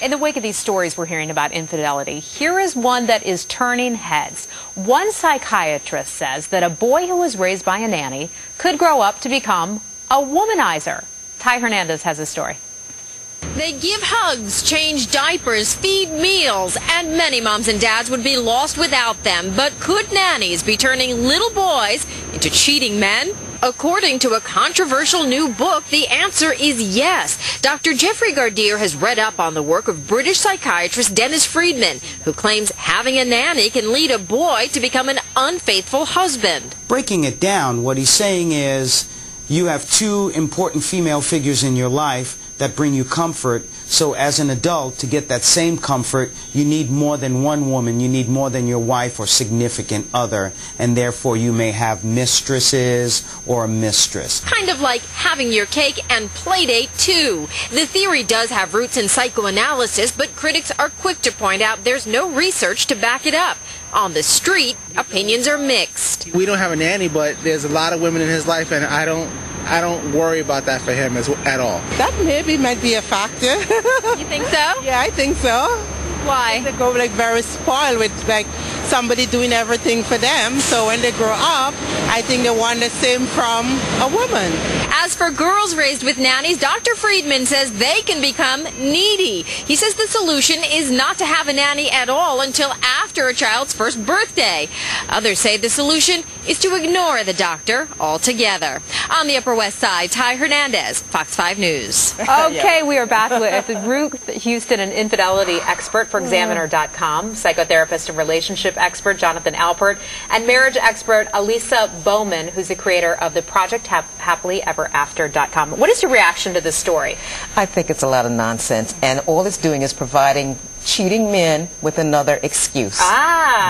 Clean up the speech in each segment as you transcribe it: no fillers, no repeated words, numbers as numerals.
In the wake of these stories we're hearing about infidelity, here is one that is turning heads. One psychiatrist says that a boy who was raised by a nanny could grow up to become a womanizer. Ty Hernandez has a story. They give hugs, change diapers, feed meals, and many moms and dads would be lost without them. But could nannies be turning little boys into cheating men? According to a controversial new book, the answer is yes. Dr. Jeffrey Gardier has read up on the work of British psychiatrist Dennis Friedman, who claims having a nanny can lead a boy to become an unfaithful husband. Breaking it down, what he's saying is you have two important female figures in your life that bring you comfort. So as an adult, to get that same comfort, you need more than one woman. You need more than your wife or significant other. And therefore, you may have mistresses or a mistress. Kind of like having your cake and play date, too. The theory does have roots in psychoanalysis, but critics are quick to point out there's no research to back it up. On the street, opinions are mixed. We don't have a nanny, but there's a lot of women in his life, and I don't worry about that for him at all. That maybe might be a factor. You think so? Yeah, I think so. Why? They go like very spoiled with like somebody doing everything for them. So when they grow up, I think they want the same from a woman. As for girls raised with nannies, Dr. Friedman says they can become needy. He says the solution is not to have a nanny at all until after a child's first birthday. Others say the solution is to ignore the doctor altogether. On the Upper West Side, Ty Hernandez, Fox 5 News. Okay, we are back with Ruth Houston, an infidelity expert for Examiner.com, psychotherapist and relationship expert Jonathan Alpert, and marriage expert Elisa Bowman, who's the creator of the Project HappilyEverAfter.com. What is your reaction to this story? I think it's a lot of nonsense, and all it's doing is providing cheating men with another excuse.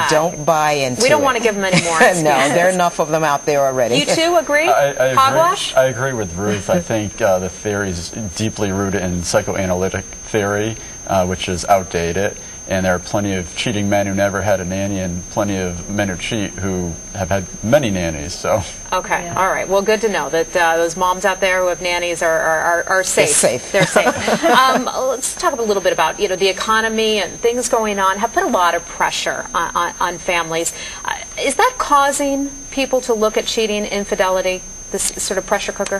Don't buy into it. We don't want to give them any more excuses. No, there are enough of them out there already. You too agree? I agree with Ruth. I think the theory is deeply rooted in psychoanalytic theory, which is outdated. And there are plenty of cheating men who never had a nanny, and plenty of men who cheat who have had many nannies. So. Okay, all right. Well, good to know that those moms out there who have nannies are safe. They're safe. They're safe. Let's talk a little bit about the economy and things going on have put a lot of pressure on families. Is that causing people to look at cheating, infidelity, this sort of pressure cooker?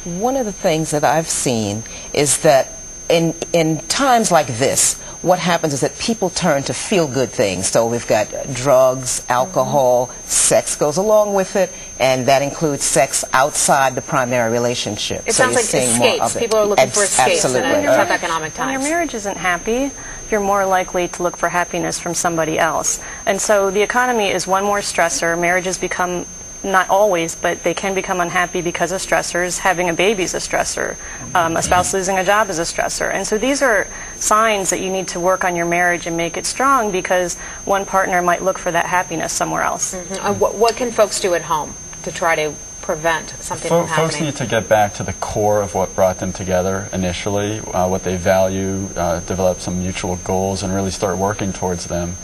One of the things that I've seen is that in times like this, what happens is that people turn to feel-good things. So we've got drugs, alcohol, sex goes along with it, and that includes sex outside the primary relationship. It sounds like escapes. People are looking for escapes in a tough economic times. When your marriage isn't happy, you're more likely to look for happiness from somebody else. And so the economy is one more stressor. Marriages become, not always, but they can become unhappy because of stressors. Having a baby is a stressor. A spouse losing a job is a stressor. And so these are signs that you need to work on your marriage and make it strong, because one partner might look for that happiness somewhere else. What can folks do at home to try to prevent something from happening? Folks need to get back to the core of what brought them together initially, what they value, develop some mutual goals, and really start working towards them.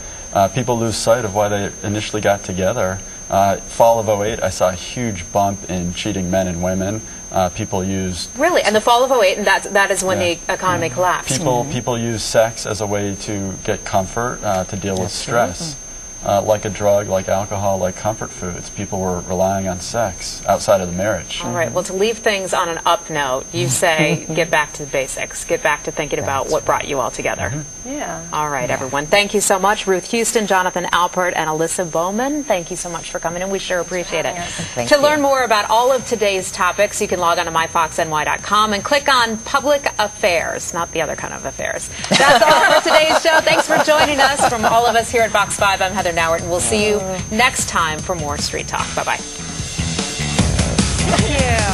People lose sight of why they initially got together. Fall of '08, I saw a huge bump in cheating men and women. People used... Really? And the fall of '08, and that is when the economy collapsed? People use sex as a way to get comfort, to deal with stress. Like a drug, like alcohol, like comfort foods. People were relying on sex outside of the marriage. All right. Well, to leave things on an up note, you say get back to the basics. Get back to thinking about what brought you all together. Yeah. All right, everyone. Thank you so much. Ruth Houston, Jonathan Alpert, and Elisa Bowman, thank you so much for coming in. We sure appreciate it. To learn more about all of today's topics, you can log on to myfoxny.com and click on Public Affairs, not the other kind of affairs. That's all for today's show. Thanks for joining us. From all of us here at Fox 5, I'm Heather Nauert, and we'll see you next time for more Street Talk. Bye-bye. Yeah.